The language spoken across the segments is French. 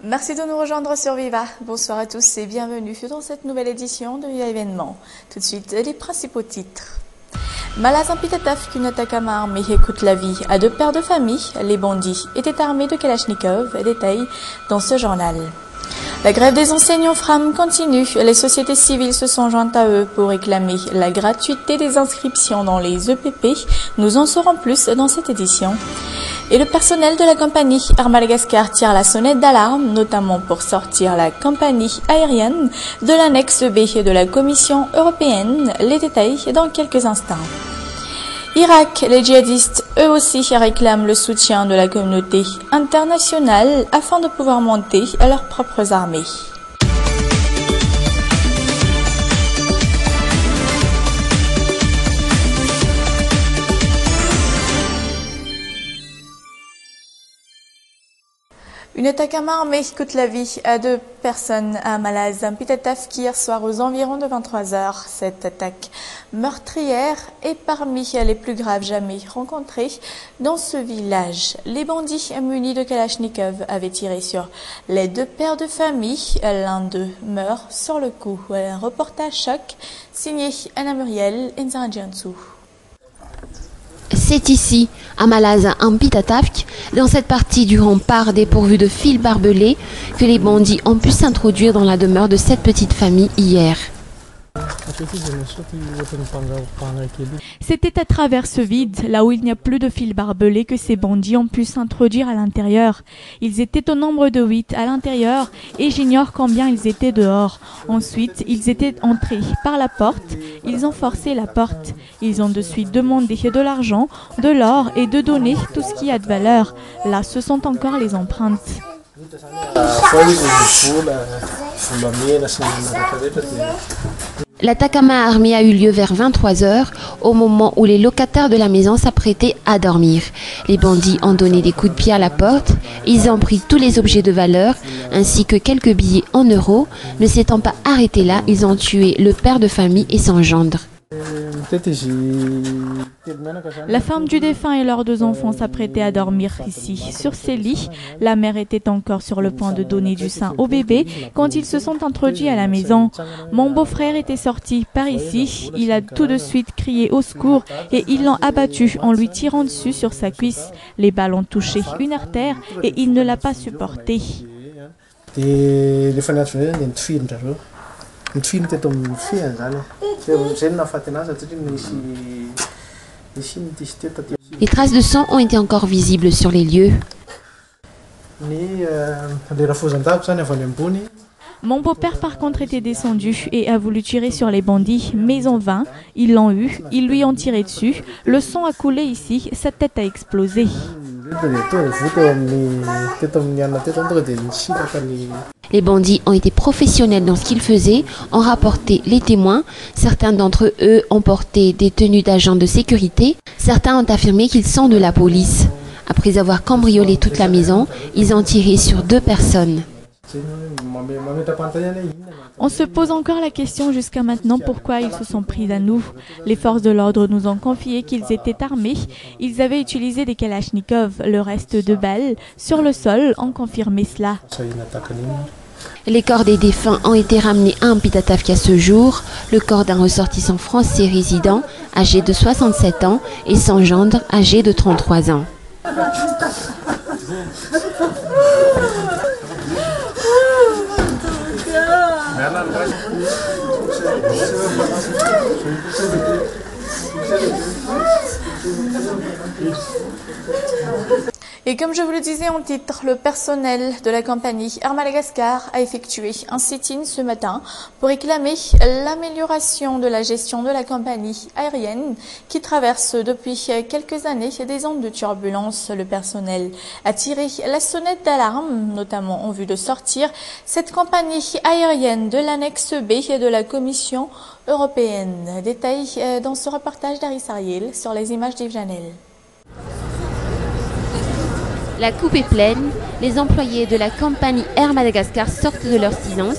Merci de nous rejoindre sur Viva. Bonsoir à tous et bienvenue dans cette nouvelle édition de Viva Événement. Tout de suite, les principaux titres. Malazan Pitataf qu'une attaque à main armée coûte la vie à 2 pères de famille. Les bandits étaient armés de Kalachnikov. Détail dans ce journal. La grève des enseignants FRAM continue. Les sociétés civiles se sont jointes à eux pour réclamer la gratuité des inscriptions dans les EPP. Nous en saurons plus dans cette édition. Et le personnel de la compagnie Air Madagascar tire la sonnette d'alarme, notamment pour sortir la compagnie aérienne de l'annexe B de la Commission européenne. Les détails dans quelques instants. Irak, les djihadistes, eux aussi, réclament le soutien de la communauté internationale afin de pouvoir monter à leurs propres armées. Une attaque à main armée coûte la vie à 2 personnes à Malazan Pitataf hier soir aux environs de 23h. Cette attaque meurtrière est parmi les plus graves jamais rencontrées dans ce village. Les bandits munis de Kalachnikov avaient tiré sur les 2 pères de famille. L'un d'eux meurt sur le coup. Un reportage choc signé Anna Muriel et Nzara Djansou. C'est ici, à Malazan Pitataf, dans cette partie du rempart dépourvu de fils barbelés, que les bandits ont pu s'introduire dans la demeure de cette petite famille hier. C'était à travers ce vide, là où il n'y a plus de fils barbelés, que ces bandits ont pu s'introduire à l'intérieur. Ils étaient au nombre de 8 à l'intérieur et j'ignore combien ils étaient dehors. Ensuite, ils étaient entrés par la porte, ils ont forcé la porte. Ils ont de suite demandé de l'argent, de l'or et de donner tout ce qui a de valeur. Là, ce sont encore les empreintes. L'attaque à main armée a eu lieu vers 23h, au moment où les locataires de la maison s'apprêtaient à dormir. Les bandits ont donné des coups de pied à la porte, ils ont pris tous les objets de valeur, ainsi que quelques billets en euros. Ne s'étant pas arrêtés là, ils ont tué le père de famille et son gendre. La femme du défunt et leurs 2 enfants s'apprêtaient à dormir ici, sur ces lits. La mère était encore sur le point de donner du sein au bébé quand ils se sont introduits à la maison. Mon beau-frère était sorti par ici. Il a tout de suite crié au secours et ils l'ont abattu en lui tirant dessus sur sa cuisse. Les balles ont touché une artère et il ne l'a pas supporté. Les traces de sang ont été encore visibles sur les lieux. Mon beau-père par contre était descendu et a voulu tirer sur les bandits, mais en vain. Ils l'ont eu, ils lui ont tiré dessus, le sang a coulé ici, sa tête a explosé. Les bandits ont été professionnels dans ce qu'ils faisaient, ont rapporté les témoins. Certains d'entre eux ont porté des tenues d'agents de sécurité. Certains ont affirmé qu'ils sont de la police. Après avoir cambriolé toute la maison, ils ont tiré sur 2 personnes. On se pose encore la question jusqu'à maintenant pourquoi ils se sont pris à nous. Les forces de l'ordre nous ont confié qu'ils étaient armés. Ils avaient utilisé des Kalachnikov. Le reste de balles sur le sol ont confirmé cela. Les corps des défunts ont été ramenés à Pitataf à ce jour. Le corps d'un ressortissant français résident, âgé de 67 ans, et son gendre, âgé de 33 ans. Et comme je vous le disais en titre, le personnel de la compagnie Air Madagascar a effectué un sit-in ce matin pour réclamer l'amélioration de la gestion de la compagnie aérienne qui traverse depuis quelques années des ondes de turbulence. Le personnel a tiré la sonnette d'alarme, notamment en vue de sortir cette compagnie aérienne de l'annexe B de la Commission européenne. Détail dans ce reportage d'Aris Ariel sur les images d'Yves Janel. La coupe est pleine, les employés de la compagnie Air Madagascar sortent de leur silence.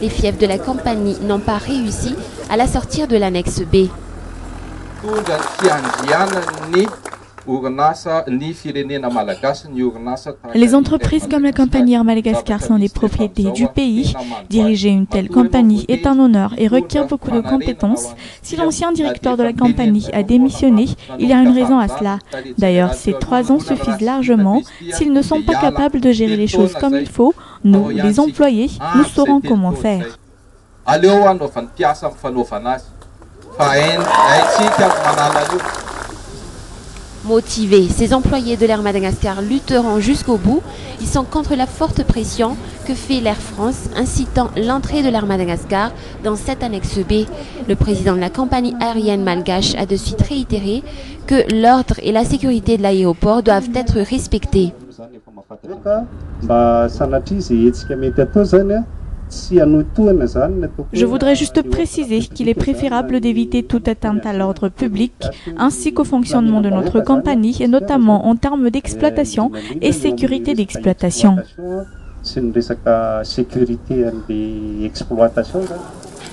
Les fiefs de la compagnie n'ont pas réussi à la sortir de l'annexe B. Les entreprises comme la compagnie Air Madagascar sont des propriétés du pays. Diriger une telle compagnie est un honneur et requiert beaucoup de compétences. Si l'ancien directeur de la compagnie a démissionné, il y a une raison à cela. D'ailleurs, ces 3 ans suffisent largement. S'ils ne sont pas capables de gérer les choses comme il faut, nous, les employés, nous saurons comment faire. Motivés, ces employés de l'Air Madagascar lutteront jusqu'au bout. Ils sont contre la forte pression que fait l'Air France, incitant l'entrée de l'Air Madagascar dans cette annexe B. Le président de la compagnie aérienne malgache a de suite réitéré que l'ordre et la sécurité de l'aéroport doivent être respectés. Je voudrais juste préciser qu'il est préférable d'éviter toute atteinte à l'ordre public ainsi qu'au fonctionnement de notre compagnie, et notamment en termes d'exploitation et sécurité d'exploitation.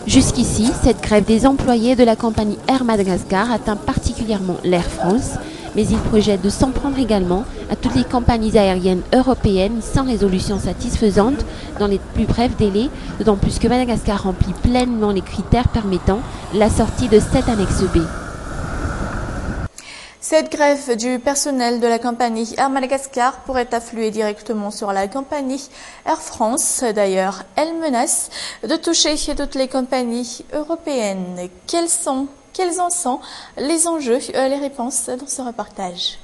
Jusqu'ici, cette grève des employés de la compagnie Air Madagascar atteint particulièrement l'Air France, mais il projette de s'en prendre également à toutes les compagnies aériennes européennes sans résolution satisfaisante dans les plus brefs délais, d'autant plus que Madagascar remplit pleinement les critères permettant la sortie de cette annexe B. Cette grève du personnel de la compagnie Air Madagascar pourrait affluer directement sur la compagnie Air France. D'ailleurs, elle menace de toucher toutes les compagnies européennes. Quels en sont les enjeux, les réponses dans ce reportage.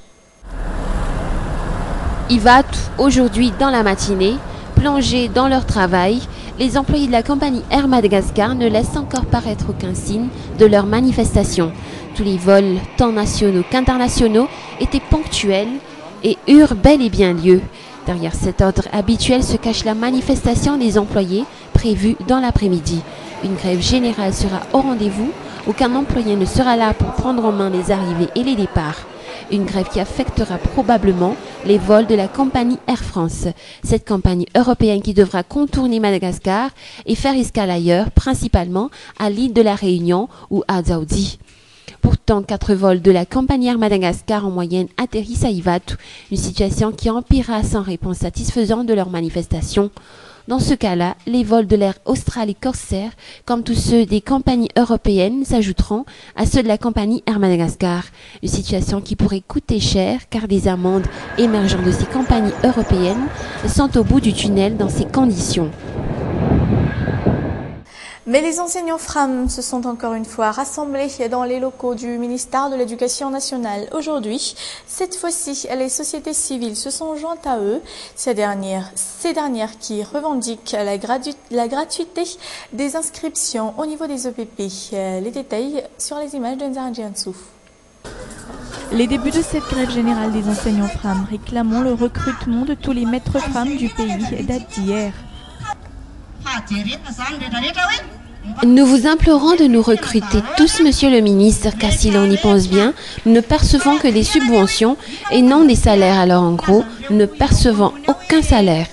Ivat, aujourd'hui dans la matinée, plongés dans leur travail, les employés de la compagnie Air Madagascar ne laissent encore paraître aucun signe de leur manifestation. Tous les vols, tant nationaux qu'internationaux, étaient ponctuels et eurent bel et bien lieu. Derrière cet ordre habituel se cache la manifestation des employés prévue dans l'après-midi. Une grève générale sera au rendez-vous. Aucun employé ne sera là pour prendre en main les arrivées et les départs. Une grève qui affectera probablement les vols de la compagnie Air France. Cette compagnie européenne qui devra contourner Madagascar et faire escale ailleurs, principalement à l'île de la Réunion ou à Dzaoudzi. Pourtant, 4 vols de la compagnie Air Madagascar en moyenne atterrissent à Ivatu, une situation qui empirera sans réponse satisfaisante de leur manifestation. Dans ce cas-là, les vols de l'Air Austral et Corsair, comme tous ceux des compagnies européennes, s'ajouteront à ceux de la compagnie Air Madagascar. Une situation qui pourrait coûter cher car des amendes émergeant de ces compagnies européennes sont au bout du tunnel dans ces conditions. Mais les enseignants FRAM se sont encore une fois rassemblés dans les locaux du ministère de l'Éducation nationale aujourd'hui. Cette fois-ci, les sociétés civiles se sont jointes à eux, ces dernières qui revendiquent la gratuité des inscriptions au niveau des EPP. Les détails sur les images d'Enzar Djiansou. Les débuts de cette grève générale des enseignants FRAM réclamant le recrutement de tous les maîtres FRAM du pays datent d'hier. Nous vous implorons de nous recruter tous, monsieur le ministre, car si l'on y pense bien, nous ne percevons que des subventions et non des salaires. Alors en gros, nous ne percevons aucun salaire.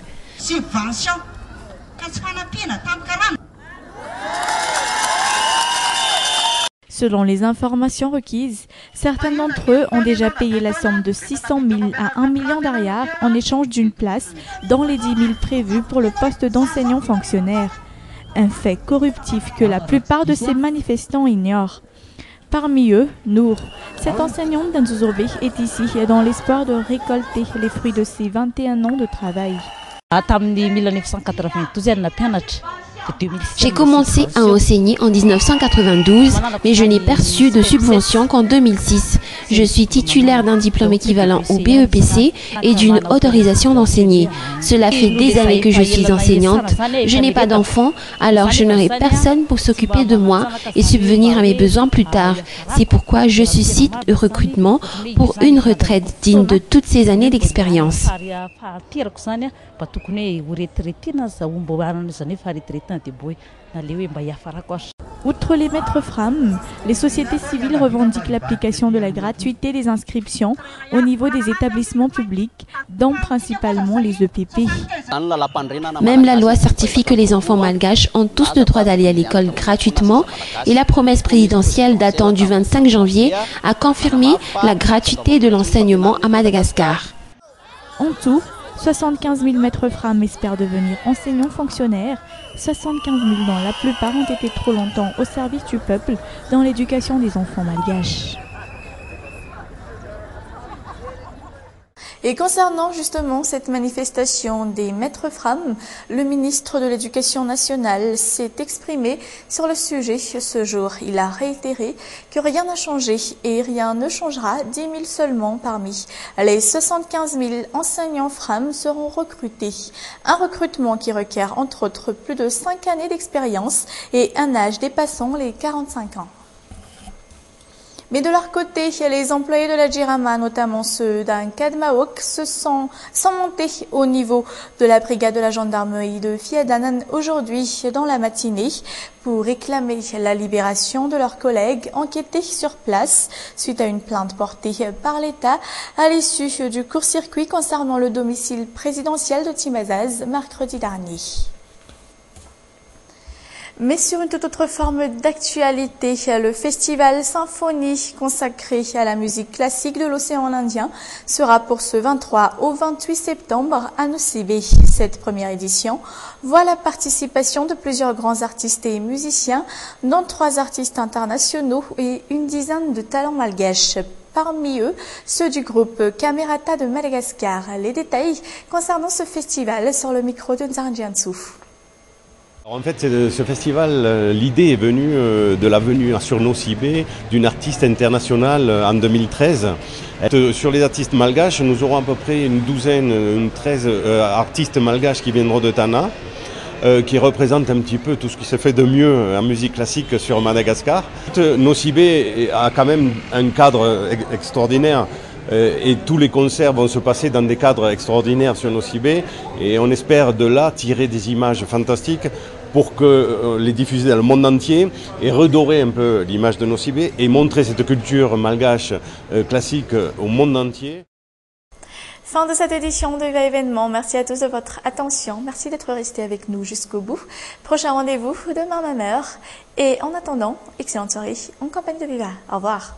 Selon les informations requises, certains d'entre eux ont déjà payé la somme de 600 000 à 1 million d'ariars en échange d'une place dans les 10 000 prévus pour le poste d'enseignant fonctionnaire. Un fait corruptif que la plupart de ces manifestants ignorent. Parmi eux, Nour, cette enseignante d'Anzouzourbe, est ici dans l'espoir de récolter les fruits de ses 21 ans de travail. J'ai commencé à enseigner en 1992, mais je n'ai perçu de subvention qu'en 2006. Je suis titulaire d'un diplôme équivalent au BEPC et d'une autorisation d'enseigner. Cela fait des années que je suis enseignante. Je n'ai pas d'enfants, alors je n'aurai personne pour s'occuper de moi et subvenir à mes besoins plus tard. C'est pourquoi je suscite le recrutement pour une retraite digne de toutes ces années d'expérience. Outre les maîtres Fram, les sociétés civiles revendiquent l'application de la gratuité des inscriptions au niveau des établissements publics, dont principalement les EPP. Même la loi certifie que les enfants malgaches ont tous le droit d'aller à l'école gratuitement et la promesse présidentielle datant du 25 janvier a confirmé la gratuité de l'enseignement à Madagascar. En tout, 75 000 maîtres Fram espèrent devenir enseignants fonctionnaires. 75 000 dont la plupart ont été trop longtemps au service du peuple dans l'éducation des enfants malgaches. Et concernant justement cette manifestation des maîtres Fram, le ministre de l'Éducation nationale s'est exprimé sur le sujet ce jour. Il a réitéré que rien n'a changé et rien ne changera. 10 000 seulement parmi les 75 000 enseignants Fram seront recrutés. Un recrutement qui requiert entre autres plus de 5 années d'expérience et un âge dépassant les 45 ans. Mais de leur côté, les employés de la Jirama, notamment ceux d'un Kadmaok, sont montés au niveau de la brigade de la gendarmerie de Fiadanan aujourd'hui dans la matinée pour réclamer la libération de leurs collègues enquêtés sur place suite à une plainte portée par l'État à l'issue du court-circuit concernant le domicile présidentiel de Timazaz mercredi dernier. Mais sur une toute autre forme d'actualité, le festival Symphonie consacré à la musique classique de l'océan Indien sera pour ce 23 au 28 septembre à Nosibé. Cette première édition voit la participation de plusieurs grands artistes et musiciens, dont 3 artistes internationaux et une dizaine de talents malgaches. Parmi eux, ceux du groupe Camerata de Madagascar. Les détails concernant ce festival sur le micro de Nzarjiansou. En fait, ce festival, l'idée est venue de la venue sur Nosibé d'une artiste internationale en 2013. Sur les artistes malgaches, nous aurons à peu près une 13 artistes malgaches qui viendront de Tana, qui représentent un petit peu tout ce qui se fait de mieux en musique classique sur Madagascar. Nosibé a quand même un cadre extraordinaire. Et tous les concerts vont se passer dans des cadres extraordinaires sur Nosibé et on espère de là tirer des images fantastiques pour que les diffuser dans le monde entier et redorer un peu l'image de Nosibé et montrer cette culture malgache classique au monde entier. Fin de cette édition de Viva Événement. Merci à tous de votre attention. Merci d'être restés avec nous jusqu'au bout. Prochain rendez-vous demain même heure. Et en attendant, excellente soirée en compagnie de Viva. Au revoir.